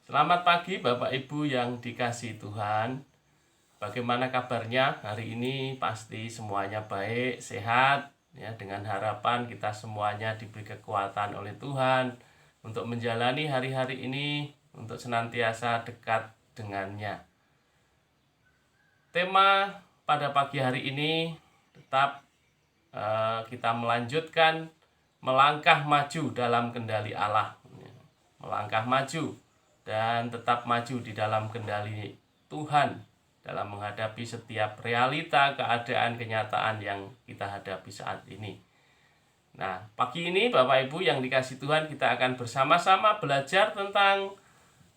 Selamat pagi Bapak Ibu yang dikasihi Tuhan. Bagaimana kabarnya hari ini? Pasti semuanya baik, sehat ya, dengan harapan kita semuanya diberi kekuatan oleh Tuhan untuk menjalani hari-hari ini untuk senantiasa dekat dengannya. Tema pada pagi hari ini tetap kita melanjutkan melangkah maju dalam kendali Allah. Melangkah maju dan tetap maju di dalam kendali Tuhan dalam menghadapi setiap realita, keadaan, kenyataan yang kita hadapi saat ini. Nah, pagi ini Bapak Ibu yang dikasihi Tuhan, kita akan bersama-sama belajar tentang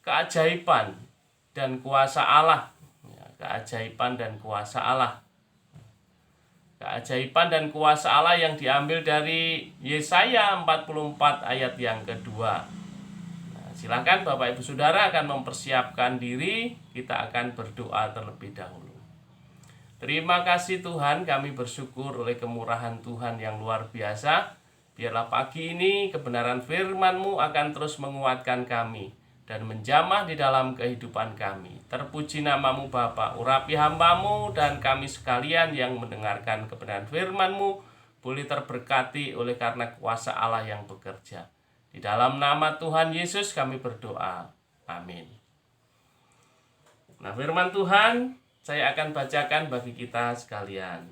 keajaiban dan kuasa Allah. Keajaiban dan kuasa Allah. Keajaiban dan kuasa Allah yang diambil dari Yesaya 44 ayat yang kedua. Silakan Bapak Ibu Saudara akan mempersiapkan diri, kita akan berdoa terlebih dahulu. Terima kasih Tuhan, kami bersyukur oleh kemurahan Tuhan yang luar biasa. Biarlah pagi ini kebenaran firman-Mu akan terus menguatkan kami dan menjamah di dalam kehidupan kami. Terpuji nama-Mu Bapa, urapi hamba-Mu dan kami sekalian yang mendengarkan kebenaran firman-Mu boleh terberkati oleh karena kuasa Allah yang bekerja. Di dalam nama Tuhan Yesus kami berdoa. Amin. Nah, firman Tuhan saya akan bacakan bagi kita sekalian.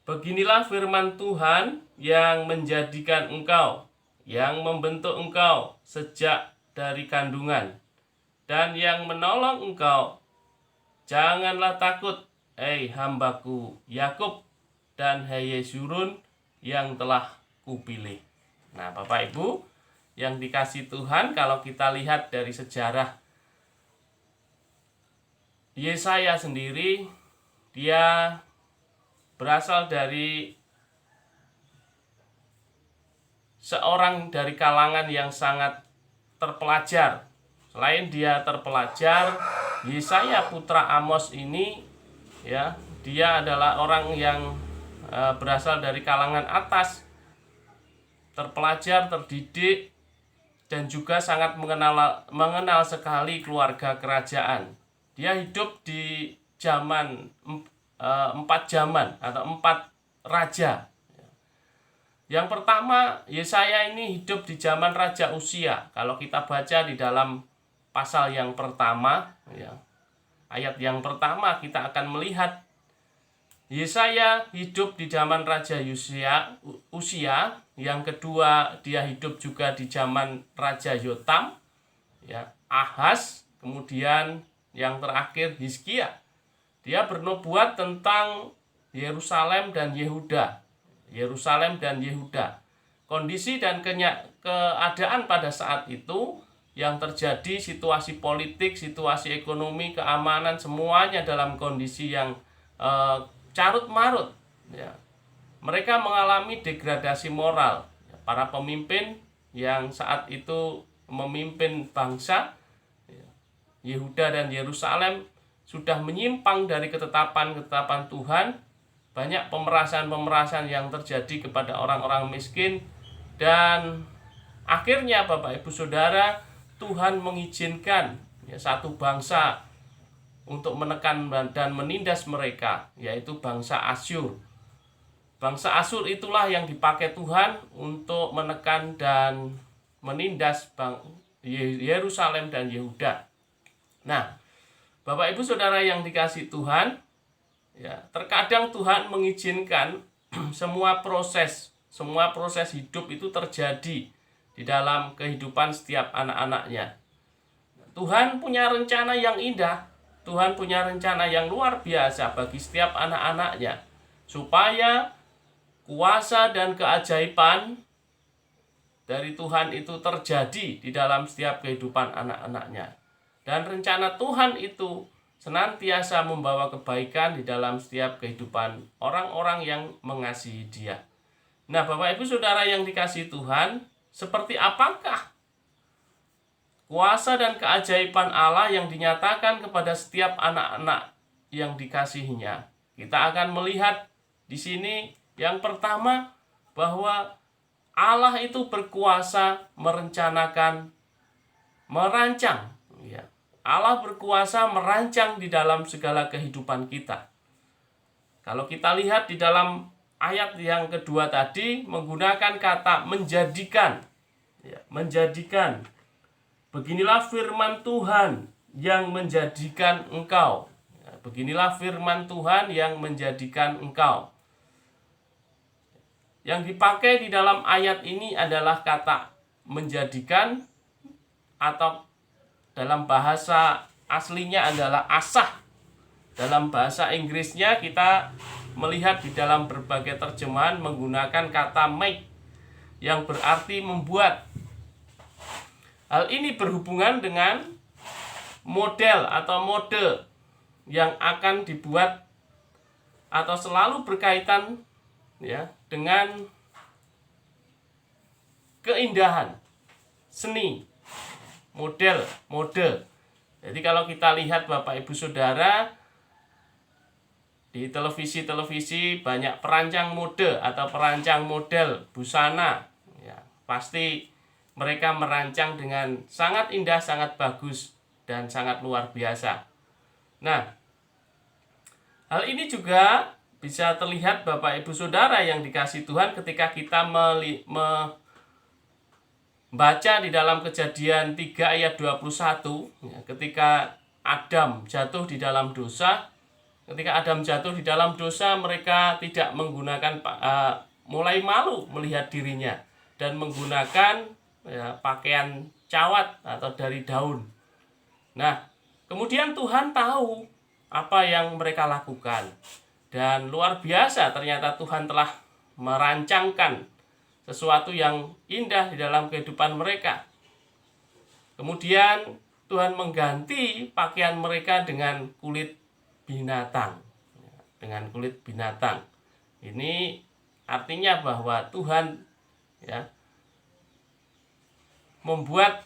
Beginilah firman Tuhan yang menjadikan engkau, yang membentuk engkau sejak dari kandungan, dan yang menolong engkau. Janganlah takut, hambaku Yakub, dan hai Yesurun yang telah kupilih. Nah, Bapak Ibu yang dikasihi Tuhan, kalau kita lihat dari sejarah Yesaya sendiri, dia berasal dari seorang dari kalangan yang sangat terpelajar. Selain dia terpelajar, Yesaya putra Amos ini ya, dia adalah orang yang berasal dari kalangan atas, terpelajar, terdidik, dan juga sangat mengenal sekali keluarga kerajaan. Dia hidup di zaman 4 zaman atau 4 raja. Yang pertama, Yesaya ini hidup di zaman Raja Uzia. Kalau kita baca di dalam pasal yang pertama, ya, ayat yang pertama kita akan melihat Yesaya hidup di zaman Raja Uzia. Yang kedua, dia hidup juga di zaman Raja Yotam, ya, Ahaz, kemudian yang terakhir Hizkia. Dia bernubuat tentang Yerusalem dan Yehuda. Yerusalem dan Yehuda. Kondisi dan keadaan pada saat itu yang terjadi, situasi politik, situasi ekonomi, keamanan, semuanya dalam kondisi yang carut marut, ya. Mereka mengalami degradasi moral. Para pemimpin yang saat itu memimpin bangsa Yehuda dan Yerusalem sudah menyimpang dari ketetapan-ketetapan Tuhan. Banyak pemerasan-pemerasan yang terjadi kepada orang-orang miskin. Dan akhirnya Bapak Ibu Saudara, Tuhan mengizinkan satu bangsa untuk menekan dan menindas mereka, yaitu bangsa Asyur. Bangsa Asyur itulah yang dipakai Tuhan untuk menekan dan menindas Yerusalem dan Yehuda. Nah, Bapak Ibu Saudara yang dikasihi Tuhan, ya, terkadang Tuhan mengizinkan semua proses hidup itu terjadi di dalam kehidupan setiap anak-anaknya. Tuhan punya rencana yang indah, Tuhan punya rencana yang luar biasa bagi setiap anak-anaknya, supaya kuasa dan keajaiban dari Tuhan itu terjadi di dalam setiap kehidupan anak-anaknya. Dan rencana Tuhan itu senantiasa membawa kebaikan di dalam setiap kehidupan orang-orang yang mengasihi Dia. Nah, Bapak Ibu Saudara yang dikasihi Tuhan, seperti apakah kuasa dan keajaiban Allah yang dinyatakan kepada setiap anak-anak yang dikasihinya? Kita akan melihat di sini yang pertama, bahwa Allah itu berkuasa merencanakan merancang, ya. Allah berkuasa merancang di dalam segala kehidupan kita. Kalau kita lihat di dalam ayat yang kedua tadi menggunakan kata menjadikan, ya, menjadikan. Beginilah firman Tuhan yang menjadikan engkau. Ya, beginilah firman Tuhan yang menjadikan engkau. Yang dipakai di dalam ayat ini adalah kata menjadikan, atau dalam bahasa aslinya adalah asah. Dalam bahasa Inggrisnya kita melihat di dalam berbagai terjemahan menggunakan kata make, yang berarti membuat. Hal ini berhubungan dengan model atau mode yang akan dibuat atau selalu berkaitan, ya, dengan keindahan, seni, model, mode. Jadi kalau kita lihat Bapak Ibu Saudara, di televisi-televisi banyak perancang mode atau perancang model busana, ya, pasti mereka merancang dengan sangat indah, sangat bagus, dan sangat luar biasa. Nah, hal ini juga bisa terlihat Bapak Ibu Saudara yang dikasihi Tuhan ketika kita membaca di dalam Kejadian 3 ayat 21, ya, ketika Adam jatuh di dalam dosa. Ketika Adam jatuh di dalam dosa, mereka tidak menggunakan, mulai malu melihat dirinya dan menggunakan, ya, pakaian cawat atau dari daun. Nah, kemudian Tuhan tahu apa yang mereka lakukan. Dan luar biasa, ternyata Tuhan telah merancangkan sesuatu yang indah di dalam kehidupan mereka. Kemudian Tuhan mengganti pakaian mereka dengan kulit binatang. Dengan kulit binatang. Ini artinya bahwa Tuhan, ya, membuat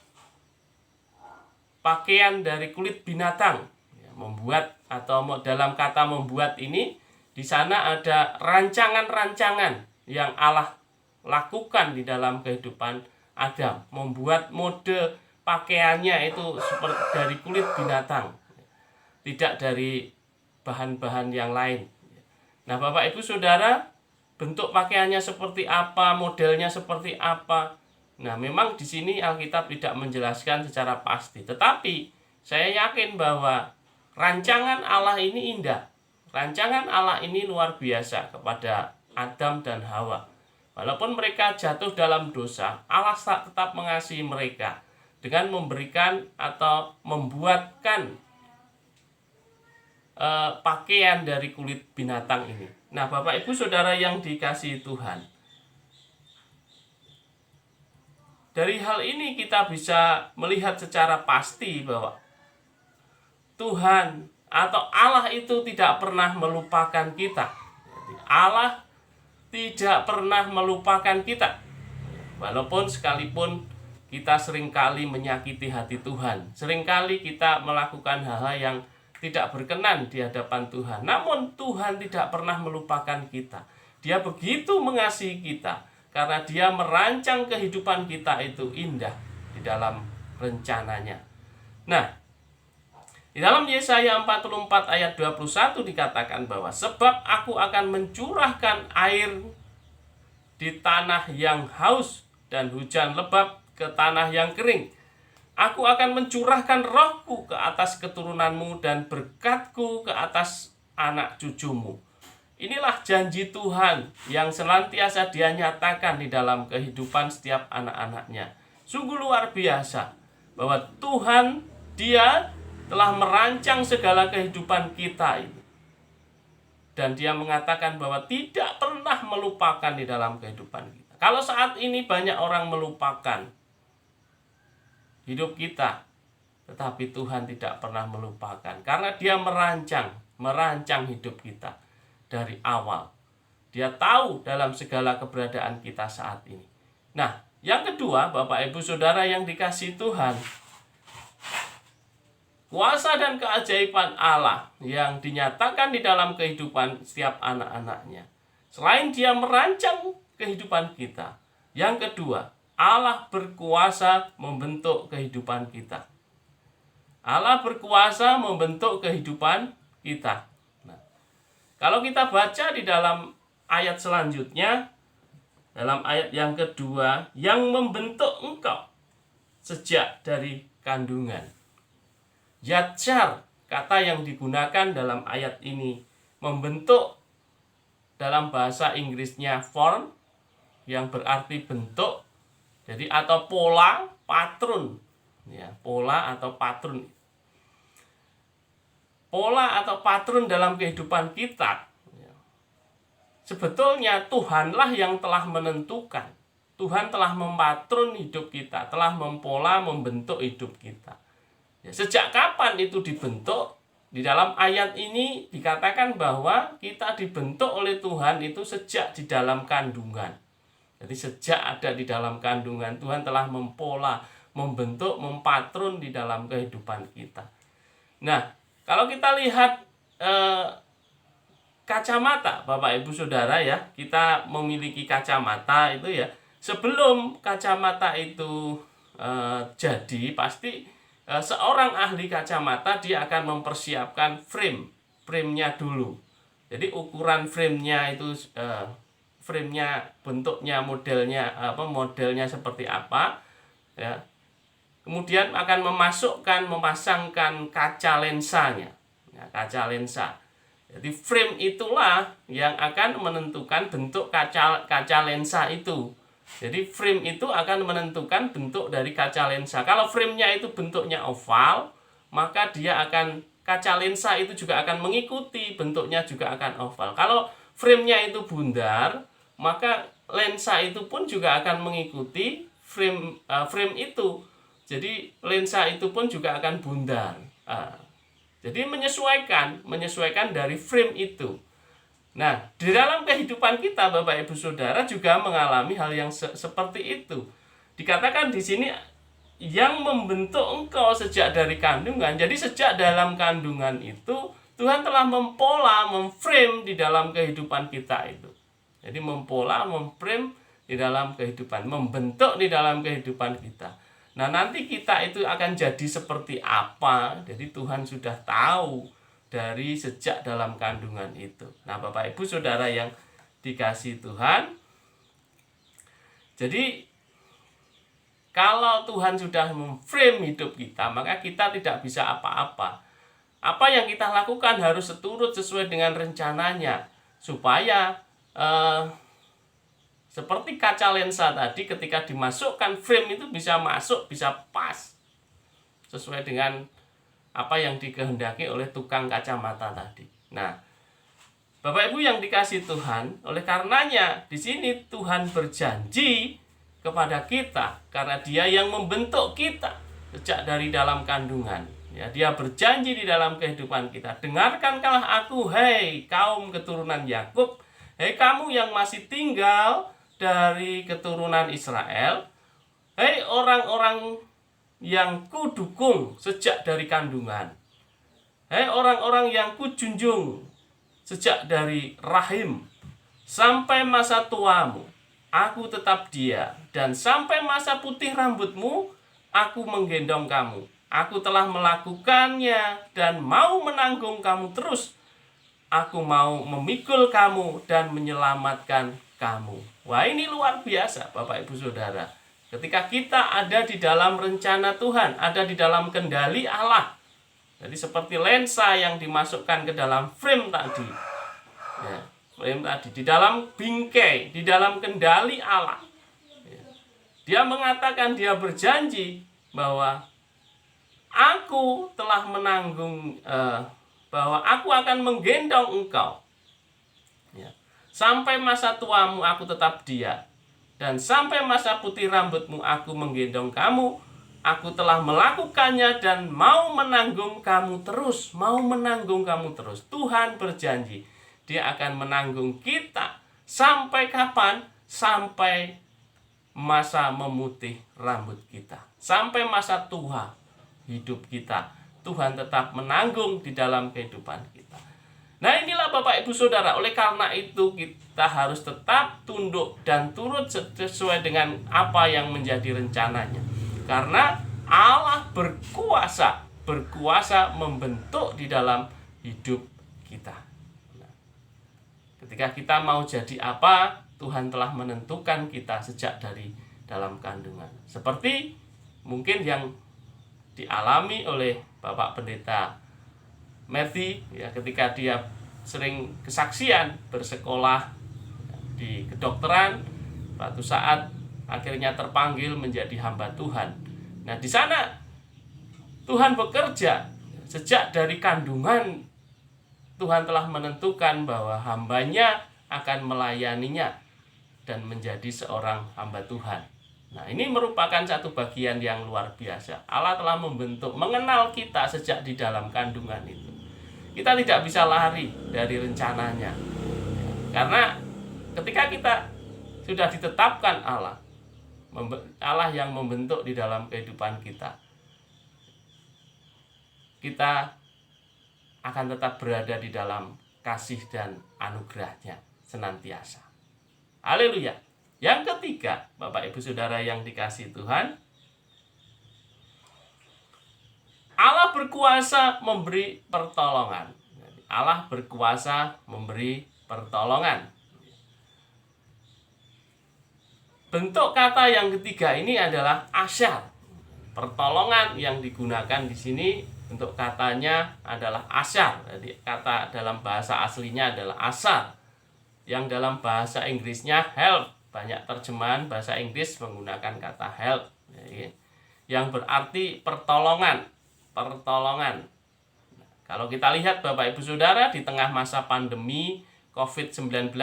pakaian dari kulit binatang. Ya, membuat, atau dalam kata membuat ini, di sana ada rancangan-rancangan yang Allah lakukan di dalam kehidupan Adam. Membuat mode pakaiannya itu seperti dari kulit binatang, tidak dari bahan-bahan yang lain. Nah, Bapak Ibu Saudara, bentuk pakaiannya seperti apa, modelnya seperti apa. Nah, memang di sini Alkitab tidak menjelaskan secara pasti, tetapi saya yakin bahwa rancangan Allah ini indah. Rancangan Allah ini luar biasa kepada Adam dan Hawa. Walaupun mereka jatuh dalam dosa, Allah tetap mengasihi mereka dengan memberikan atau membuatkan pakaian dari kulit binatang ini. Nah, Bapak Ibu Saudara yang dikasihi Tuhan, dari hal ini kita bisa melihat secara pasti bahwa Tuhan atau Allah itu tidak pernah melupakan kita. Jadi Allah tidak pernah melupakan kita. Walaupun sekalipun kita seringkali menyakiti hati Tuhan, seringkali kita melakukan hal-hal yang tidak berkenan di hadapan Tuhan, namun Tuhan tidak pernah melupakan kita. Dia begitu mengasihi kita karena Dia merancang kehidupan kita itu indah di dalam rencananya. Nah, di dalam Yesaya 44 ayat 21 dikatakan bahwa sebab aku akan mencurahkan air di tanah yang haus dan hujan lebat ke tanah yang kering. Aku akan mencurahkan rohku ke atas keturunanmu dan berkatku ke atas anak cucumu. Inilah janji Tuhan yang senantiasa Dia nyatakan di dalam kehidupan setiap anak-anaknya. Sungguh luar biasa bahwa Tuhan, Dia telah merancang segala kehidupan kita ini. Dan Dia mengatakan bahwa tidak pernah melupakan di dalam kehidupan kita. Kalau saat ini banyak orang melupakan hidup kita, tetapi Tuhan tidak pernah melupakan karena Dia merancang hidup kita dari awal. Dia tahu dalam segala keberadaan kita saat ini. Nah, yang kedua, Bapak Ibu Saudara yang dikasihi Tuhan, kuasa dan keajaiban Allah yang dinyatakan di dalam kehidupan setiap anak-anaknya. Selain Dia merancang kehidupan kita, yang kedua, Allah berkuasa membentuk kehidupan kita. Allah berkuasa membentuk kehidupan kita. Nah, kalau kita baca di dalam ayat selanjutnya, dalam ayat yang kedua, yang membentuk engkau sejak dari kandungan. Yatsyar, kata yang digunakan dalam ayat ini, membentuk dalam bahasa Inggrisnya form, yang berarti bentuk, jadi atau pola, pattern, ya, pola atau pattern. Pola atau pattern dalam kehidupan kita, ya, sebetulnya Tuhanlah yang telah menentukan. Tuhan telah mempatron hidup kita, telah mempola, membentuk hidup kita. Ya, sejak kapan itu dibentuk? Di dalam ayat ini dikatakan bahwa kita dibentuk oleh Tuhan itu sejak di dalam kandungan. Jadi sejak ada di dalam kandungan, Tuhan telah mempola, membentuk, mempatron di dalam kehidupan kita. Nah, kalau kita lihat kacamata, Bapak Ibu Saudara, ya, kita memiliki kacamata itu, ya. Sebelum kacamata itu jadi, pasti seorang ahli kacamata dia akan mempersiapkan frame-nya dulu. Jadi ukuran frame-nya itu, frame-nya, bentuknya, modelnya seperti apa, ya. Kemudian akan memasangkan kaca lensanya, ya, kaca lensa. Jadi frame itulah yang akan menentukan bentuk kaca lensa itu. Jadi frame itu akan menentukan bentuk dari kaca lensa. Kalau frame-nya itu bentuknya oval, maka kaca lensa itu juga akan mengikuti, bentuknya juga akan oval. Kalau frame-nya itu bundar, maka lensa itu pun juga akan mengikuti frame itu. Jadi lensa itu pun juga akan bundar. Jadi menyesuaikan dari frame itu. Nah, di dalam kehidupan kita, Bapak Ibu Saudara, juga mengalami hal yang seperti itu. Dikatakan di sini yang membentuk engkau sejak dari kandungan. Jadi sejak dalam kandungan itu Tuhan telah mempola, memframe di dalam kehidupan kita itu. Jadi mempola, memframe di dalam kehidupan, membentuk di dalam kehidupan kita. Nah, nanti kita itu akan jadi seperti apa? Jadi Tuhan sudah tahu dari sejak dalam kandungan itu. Nah, Bapak Ibu Saudara yang dikasihi Tuhan, jadi kalau Tuhan sudah memframe hidup kita, maka kita tidak bisa apa-apa. Apa yang kita lakukan harus sesuai dengan rencananya, supaya seperti kaca lensa tadi, ketika dimasukkan frame itu bisa masuk, bisa pas sesuai dengan apa yang dikehendaki oleh tukang kacamata tadi. Nah, Bapak Ibu yang dikasihi Tuhan, oleh karenanya di sini Tuhan berjanji kepada kita, karena Dia yang membentuk kita sejak dari dalam kandungan. Ya, Dia berjanji di dalam kehidupan kita. Dengarkanlah aku, hei kaum keturunan Yakub, hei kamu yang masih tinggal dari keturunan Israel, hei orang-orang yang kudukung sejak dari kandungan, hei orang-orang yang kujunjung sejak dari rahim, sampai masa tuamu aku tetap dia, dan sampai masa putih rambutmu aku menggendong kamu. Aku telah melakukannya dan mau menanggung kamu terus. Aku mau memikul kamu dan menyelamatkan kamu. Wah, ini luar biasa, Bapak Ibu Saudara. Ketika kita ada di dalam rencana Tuhan, ada di dalam kendali Allah. Jadi seperti lensa yang dimasukkan ke dalam frame tadi. Ya, frame tadi, di dalam bingkai, di dalam kendali Allah. Ya. Dia mengatakan, dia berjanji bahwa aku telah menanggung, bahwa aku akan menggendong engkau. Ya. Sampai masa tuamu aku tetap dia. Dan sampai masa putih rambutmu aku menggendong kamu. Aku telah melakukannya dan mau menanggung kamu terus. Mau menanggung kamu terus. Tuhan berjanji Dia akan menanggung kita. Sampai kapan? Sampai masa memutih rambut kita. Sampai masa tua hidup kita. Tuhan tetap menanggung di dalam kehidupan kita. Nah, inilah Bapak Ibu Saudara, oleh karena itu kita harus tetap tunduk dan turut sesuai dengan apa yang menjadi rencananya. Karena Allah berkuasa membentuk di dalam hidup kita. Nah, ketika kita mau jadi apa, Tuhan telah menentukan kita sejak dari dalam kandungan. Seperti mungkin yang dialami oleh Bapak Pendeta Matthew, ya, ketika dia sering kesaksian bersekolah di kedokteran, suatu saat akhirnya terpanggil menjadi hamba Tuhan. Nah, di sana Tuhan bekerja sejak dari kandungan. Tuhan telah menentukan bahwa hambanya akan melayaninya dan menjadi seorang hamba Tuhan. Nah, ini merupakan satu bagian yang luar biasa. Allah telah membentuk, mengenal kita sejak di dalam kandungan itu. Kita tidak bisa lari dari rencananya. Karena ketika kita sudah ditetapkan Allah yang membentuk di dalam kehidupan kita, kita akan tetap berada di dalam kasih dan anugerahnya senantiasa. Haleluya. Yang ketiga, Bapak Ibu Saudara yang dikasihi Tuhan, Allah berkuasa memberi pertolongan. Allah berkuasa memberi pertolongan. Bentuk kata yang ketiga ini adalah asyar. Pertolongan yang digunakan di sini bentuk katanya adalah asyar. Jadi kata dalam bahasa aslinya adalah asar. Yang dalam bahasa Inggrisnya help. Banyak terjemahan bahasa Inggris menggunakan kata help. Yang berarti pertolongan. Pertolongan. Kalau kita lihat Bapak Ibu Saudara, di tengah masa pandemi COVID-19,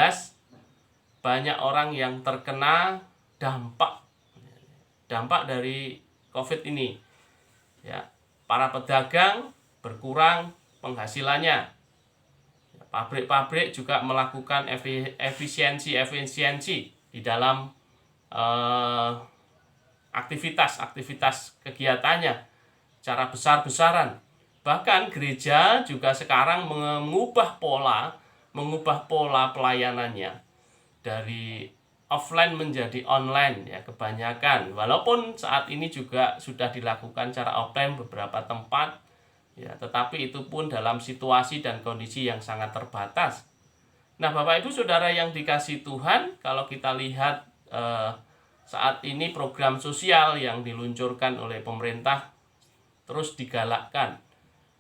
banyak orang yang terkena dampak dari COVID ini. Ya, para pedagang berkurang penghasilannya. Pabrik-pabrik juga melakukan efisiensi di dalam aktivitas kegiatannya secara besar-besaran. Bahkan gereja juga sekarang mengubah pola pelayanannya dari offline menjadi online, ya, kebanyakan. Walaupun saat ini juga sudah dilakukan secara offline beberapa tempat, ya, tetapi itu pun dalam situasi dan kondisi yang sangat terbatas. Nah, Bapak Ibu Saudara yang dikasihi Tuhan, kalau kita lihat saat ini program sosial yang diluncurkan oleh pemerintah terus digalakkan.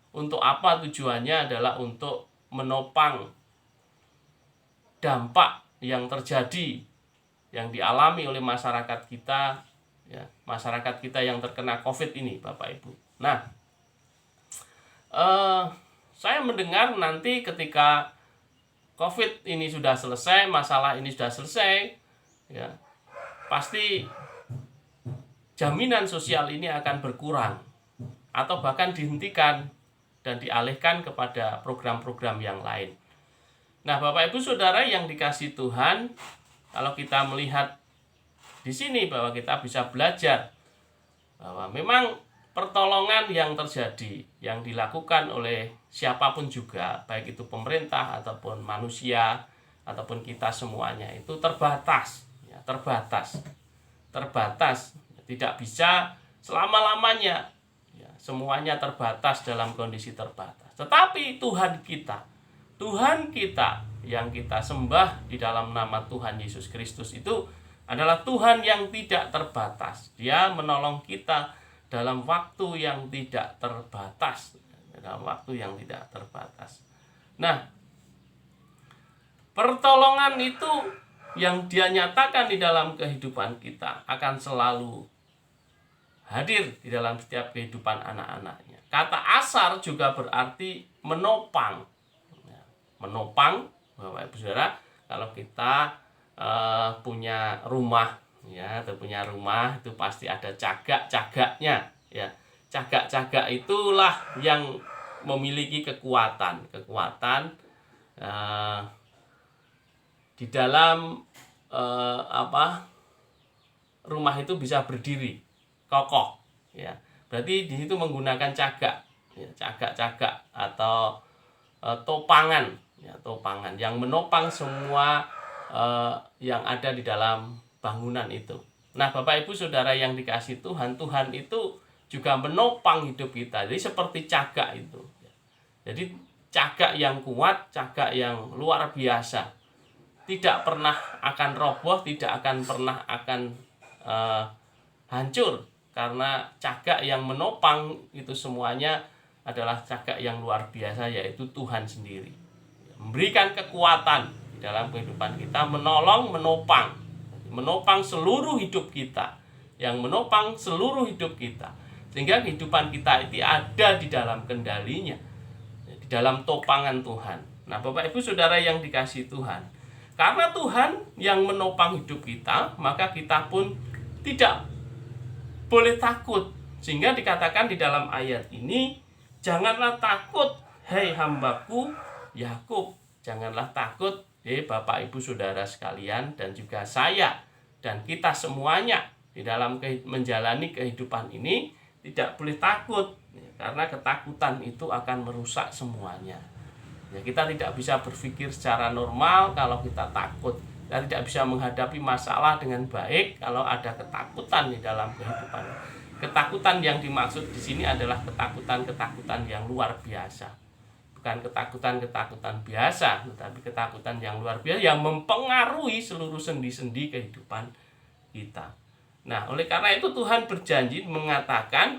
Untuk apa tujuannya? Adalah untuk menopang dampak yang terjadi, yang dialami oleh masyarakat kita, ya, masyarakat kita yang terkena COVID ini, Bapak Ibu. Nah, saya mendengar nanti ketika COVID ini sudah selesai, masalah ini sudah selesai, ya, pasti jaminan sosial ini akan berkurang atau bahkan dihentikan dan dialihkan kepada program-program yang lain. Nah, Bapak Ibu Saudara yang dikasihi Tuhan, kalau kita melihat di sini bahwa kita bisa belajar bahwa memang pertolongan yang terjadi, yang dilakukan oleh siapapun juga, baik itu pemerintah ataupun manusia ataupun kita semuanya, itu terbatas, ya, terbatas, tidak bisa selama-lamanya. Semuanya terbatas dalam kondisi terbatas. Tetapi Tuhan kita yang kita sembah di dalam nama Tuhan Yesus Kristus itu adalah Tuhan yang tidak terbatas. Dia menolong kita dalam waktu yang tidak terbatas. Nah, pertolongan itu yang Dia nyatakan di dalam kehidupan kita akan selalu hadir di dalam setiap kehidupan anak-anaknya. Kata asar juga berarti menopang. Menopang, Bapak Ibu Saudara, kalau kita punya rumah, ya, atau punya rumah itu pasti ada cagak-cagaknya, ya. Cagak-cagak itulah yang memiliki kekuatan di dalam rumah itu bisa berdiri kokoh, ya. Berarti di situ menggunakan cagak, ya, cagak-cagak atau topangan, ya, topangan yang menopang semua yang ada di dalam bangunan itu. Nah, Bapak Ibu Saudara yang dikasihi Tuhan, Tuhan itu juga menopang hidup kita. Jadi seperti cagak itu. Jadi cagak yang kuat, cagak yang luar biasa. Tidak pernah akan roboh, tidak akan pernah akan hancur. Karena cagak yang menopang itu semuanya adalah cagak yang luar biasa, yaitu Tuhan sendiri. Memberikan kekuatan di dalam kehidupan kita, menolong, menopang seluruh hidup kita, yang menopang seluruh hidup kita, sehingga kehidupan kita itu ada di dalam kendalinya, di dalam topangan Tuhan. Nah, Bapak Ibu Saudara yang dikasihi Tuhan, karena Tuhan yang menopang hidup kita, maka kita pun tidak boleh takut. Sehingga dikatakan di dalam ayat ini, janganlah takut, hei hambaku Yakub. Janganlah takut, Bapak Ibu Saudara sekalian, dan juga saya dan kita semuanya di dalam menjalani kehidupan ini tidak boleh takut, karena ketakutan itu akan merusak semuanya. Ya, kita tidak bisa berpikir secara normal kalau kita takut. Kita tidak bisa menghadapi masalah dengan baik kalau ada ketakutan di dalam kehidupan. Ketakutan yang dimaksud di sini adalah ketakutan yang luar biasa. Bukan ketakutan biasa, tetapi ketakutan yang luar biasa yang mempengaruhi seluruh sendi-sendi kehidupan kita. Nah, oleh karena itu Tuhan berjanji mengatakan,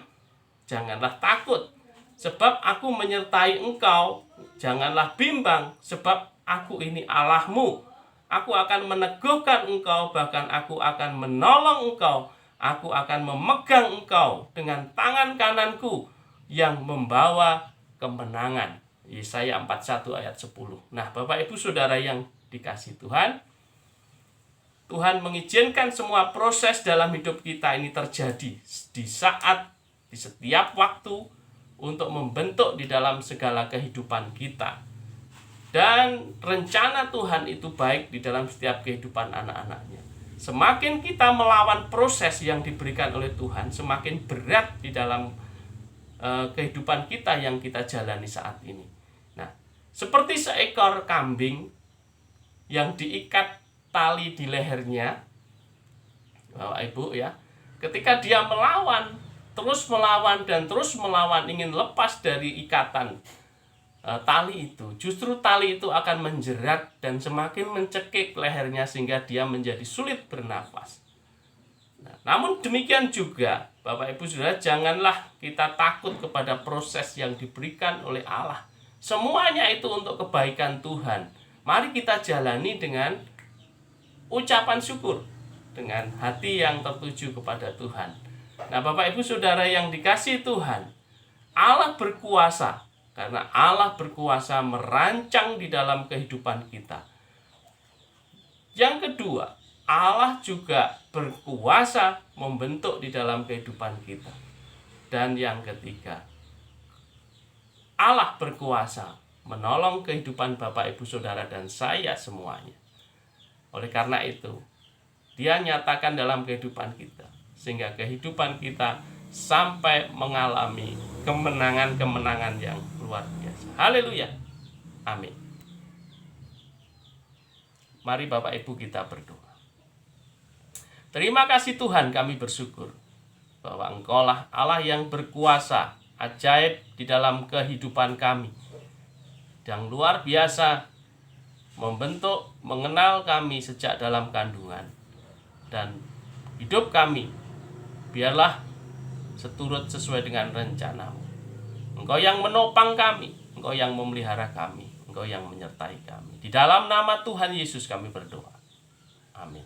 janganlah takut, sebab aku menyertai engkau. Janganlah bimbang, sebab aku ini Allahmu. Aku akan meneguhkan engkau, bahkan aku akan menolong engkau. Aku akan memegang engkau dengan tangan kananku yang membawa kemenangan. Yesaya 41 ayat 10. Nah, Bapak Ibu Saudara yang dikasihi Tuhan, Tuhan mengizinkan semua proses dalam hidup kita ini terjadi di setiap waktu untuk membentuk di dalam segala kehidupan kita. Dan rencana Tuhan itu baik di dalam setiap kehidupan anak-anaknya. Semakin kita melawan proses yang diberikan oleh Tuhan, semakin berat di dalam kehidupan kita yang kita jalani saat ini. Nah, seperti seekor kambing yang diikat tali di lehernya, Bapak Ibu ya, ketika dia terus melawan, ingin lepas dari ikatan tali itu, justru tali itu akan menjerat dan semakin mencekik lehernya sehingga dia menjadi sulit bernafas. Nah, namun demikian juga, Bapak Ibu Saudara, janganlah kita takut kepada proses yang diberikan oleh Allah. Semuanya itu untuk kebaikan Tuhan. Mari kita jalani dengan ucapan syukur, dengan hati yang tertuju kepada Tuhan. Nah, Bapak Ibu Saudara yang dikasihi Tuhan, Allah berkuasa. Karena Allah berkuasa merancang di dalam kehidupan kita. Yang kedua, Allah juga berkuasa membentuk di dalam kehidupan kita. Dan yang ketiga, Allah berkuasa menolong kehidupan Bapak Ibu Saudara dan saya semuanya. Oleh karena itu, Dia nyatakan dalam kehidupan kita, sehingga kehidupan kita sampai mengalami kemenangan-kemenangan yang luar biasa. Haleluya. Amin. Mari Bapak Ibu kita berdoa. Terima kasih Tuhan, kami bersyukur bahwa Engkaulah Allah yang berkuasa ajaib di dalam kehidupan kami, yang luar biasa membentuk, mengenal kami sejak dalam kandungan, dan hidup kami biarlah seturut sesuai dengan rencana-Mu. Engkau yang menopang kami, Engkau yang memelihara kami, Engkau yang menyertai kami. Di dalam nama Tuhan Yesus kami berdoa. Amin.